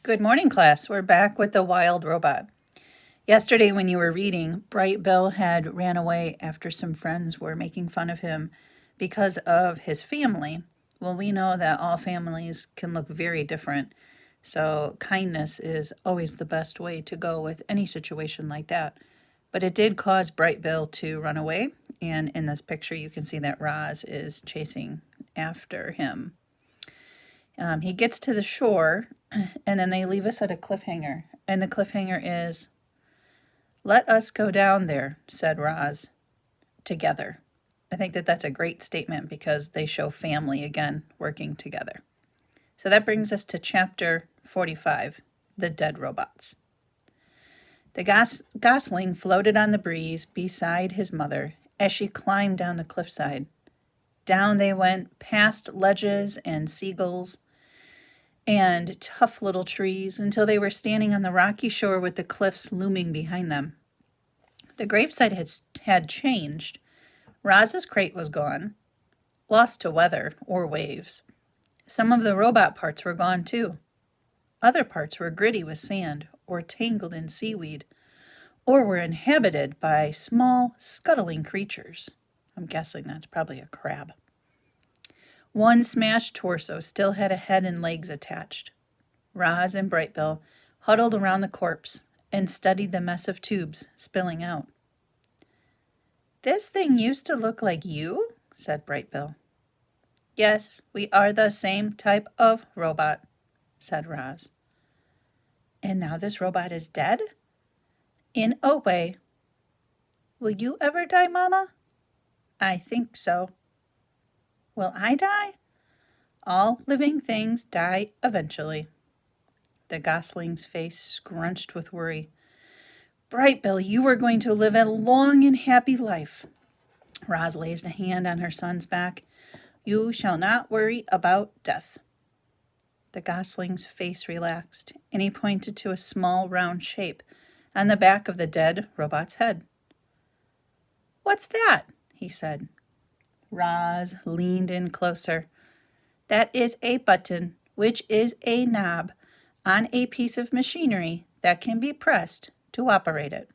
Good morning, class. We're back with the wild robot. Yesterday, when you were reading, Bright Bill had ran away after some friends were making fun of him because of his family. Well, we know that all families can look very different, so kindness is always the best way to go with any situation like that. But it did cause Bright Bill to run away, and in this picture, you can see that Roz is chasing after him. He gets to the shore, and then they leave us at a cliffhanger. And the cliffhanger is, "Let us go down there," said Roz, "together." I think that that's a great statement because they show family again working together. So that brings us to chapter 45, The Dead Robots. The gosling floated on the breeze beside his mother as she climbed down the cliffside. Down they went, past ledges and seagulls and tough little trees until they were standing on the rocky shore with the cliffs looming behind them. The gravesite had changed. Roz's crate was gone, lost to weather or waves. Some of the robot parts were gone too. Other parts were gritty with sand or tangled in seaweed or were inhabited by small, scuttling creatures. I'm guessing that's probably a crab. One smashed torso still had a head and legs attached. Roz and Bright Bill huddled around the corpse and studied the mess of tubes spilling out. "This thing used to look like you," said Bright Bill. "Yes, we are the same type of robot," said Roz. "And now this robot is dead?" "In a way." "Will you ever die, Mama?" "I think so." "Will I die?" "All living things die eventually." The gosling's face scrunched with worry. "Bright Bill, you were going to live a long and happy life." Roz laid a hand on her son's back. "You shall not worry about death." The gosling's face relaxed, and he pointed to a small round shape on the back of the dead robot's head. "What's that?" he said. Roz leaned in closer. "That is a button, which is a knob on a piece of machinery that can be pressed to operate it."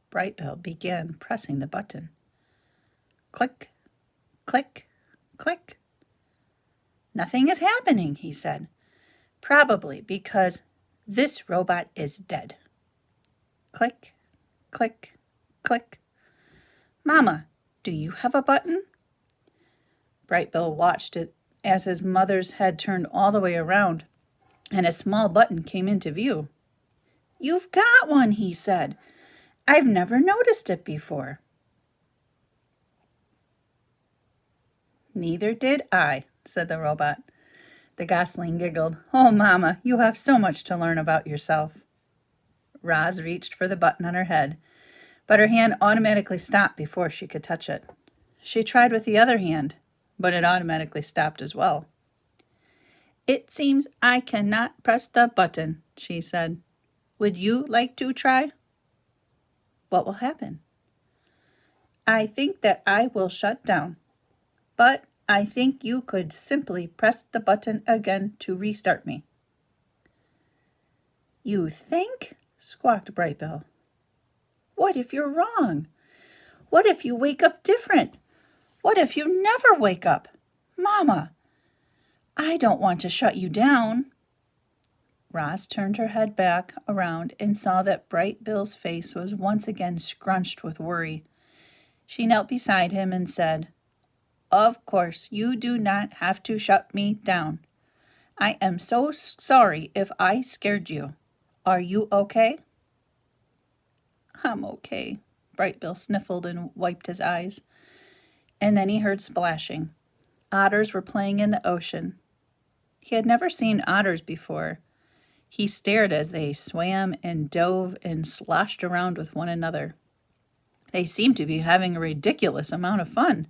Bright Bill began pressing the button. Click, click, click. "Nothing is happening," he said. "Probably because this robot is dead." Click, click, click. "Mama, do you have a button?" Bright Bill watched it as his mother's head turned all the way around and a small button came into view. "You've got one," he said. "I've never noticed it before." "Neither did I," said the robot. The gosling giggled. "Oh, Mama, you have so much to learn about yourself." Roz reached for the button on her head, but her hand automatically stopped before she could touch it. She tried with the other hand, but it automatically stopped as well. "It seems I cannot press the button," she said. "Would you like to try?" "What will happen?" "I think that I will shut down, but I think you could simply press the button again to restart me." "You think?" squawked Bright Bill. "What if you're wrong? What if you wake up different? What if you never wake up? Mama, I don't want to shut you down." Roz turned her head back around and saw that Bright Bill's face was once again scrunched with worry. She knelt beside him and said, "Of course, you do not have to shut me down. I am so sorry if I scared you. Are you okay?" "I'm okay," Bright Bill sniffled and wiped his eyes. And then he heard splashing. Otters were playing in the ocean. He had never seen otters before. He stared as they swam and dove and sloshed around with one another. They seemed to be having a ridiculous amount of fun.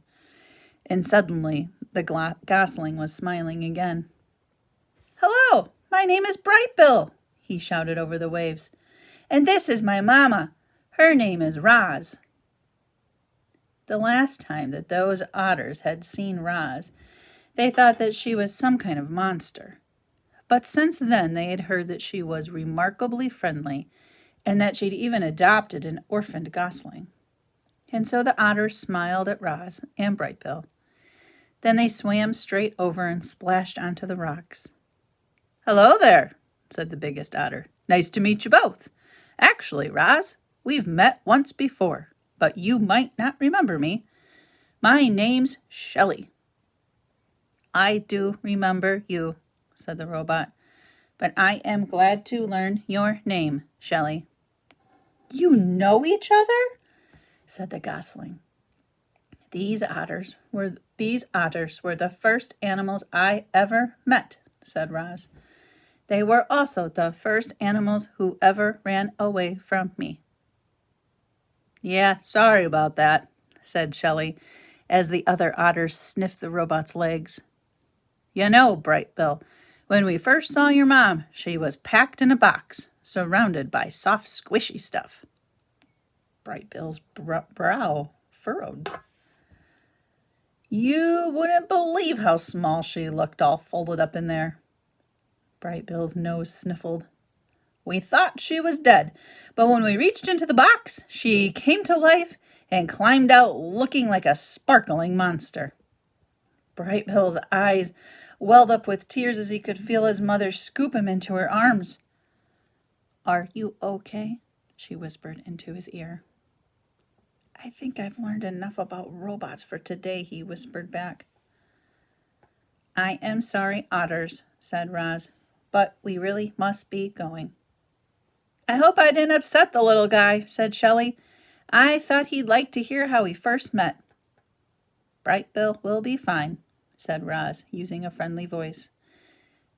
And suddenly, the gosling was smiling again. "Hello, my name is Bright Bill," he shouted over the waves. "And this is my mama. Her name is Roz." The last time that those otters had seen Roz, they thought that she was some kind of monster. But since then they had heard that she was remarkably friendly and that she'd even adopted an orphaned gosling. And so the otters smiled at Roz and Brightbill. Then they swam straight over and splashed onto the rocks. "Hello there," said the biggest otter. "Nice to meet you both. Actually, Roz, we've met once before, but you might not remember me. My name's Shelley." "I do remember you," said the robot, "but I am glad to learn your name, Shelley." "You know each other?" said the gosling. These otters were the first animals I ever met," said Roz. "They were also the first animals who ever ran away from me." "Yeah, sorry about that," said Shelley, as the other otters sniffed the robot's legs. "You know, Brightbill, when we first saw your mom, she was packed in a box, surrounded by soft, squishy stuff." Brightbill's brow furrowed. "You wouldn't believe how small she looked, all folded up in there." Brightbill's nose sniffled. "We thought she was dead, but when we reached into the box, she came to life and climbed out looking like a sparkling monster." Brightbill's eyes welled up with tears as he could feel his mother scoop him into her arms. "Are you okay?" she whispered into his ear. "I think I've learned enough about robots for today," he whispered back. "I am sorry, otters," said Roz, "but we really must be going." "I hope I didn't upset the little guy," said Shelley. "I thought he'd like to hear how we first met." "Brightbill will be fine," said Roz, using a friendly voice.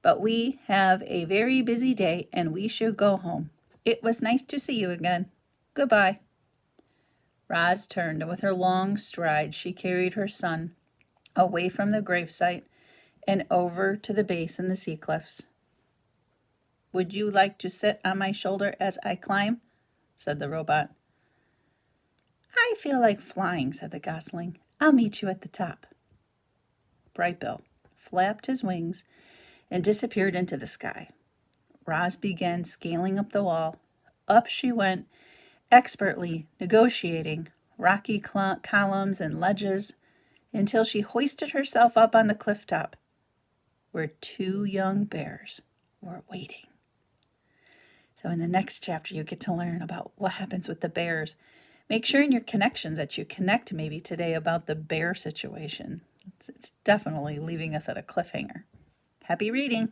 "But we have a very busy day and we should go home. It was nice to see you again. Goodbye." Roz turned, and with her long stride she carried her son away from the gravesite and over to the base in the sea cliffs. "Would you like to sit on my shoulder as I climb?" said the robot. "I feel like flying," said the gosling. "I'll meet you at the top." Brightbill flapped his wings and disappeared into the sky. Roz began scaling up the wall. Up she went, expertly negotiating rocky columns and ledges until she hoisted herself up on the cliff top, where two young bears were waiting. So in the next chapter, you get to learn about what happens with the bears. Make sure in your connections that you connect maybe today about the bear situation. It's definitely leaving us at a cliffhanger. Happy reading.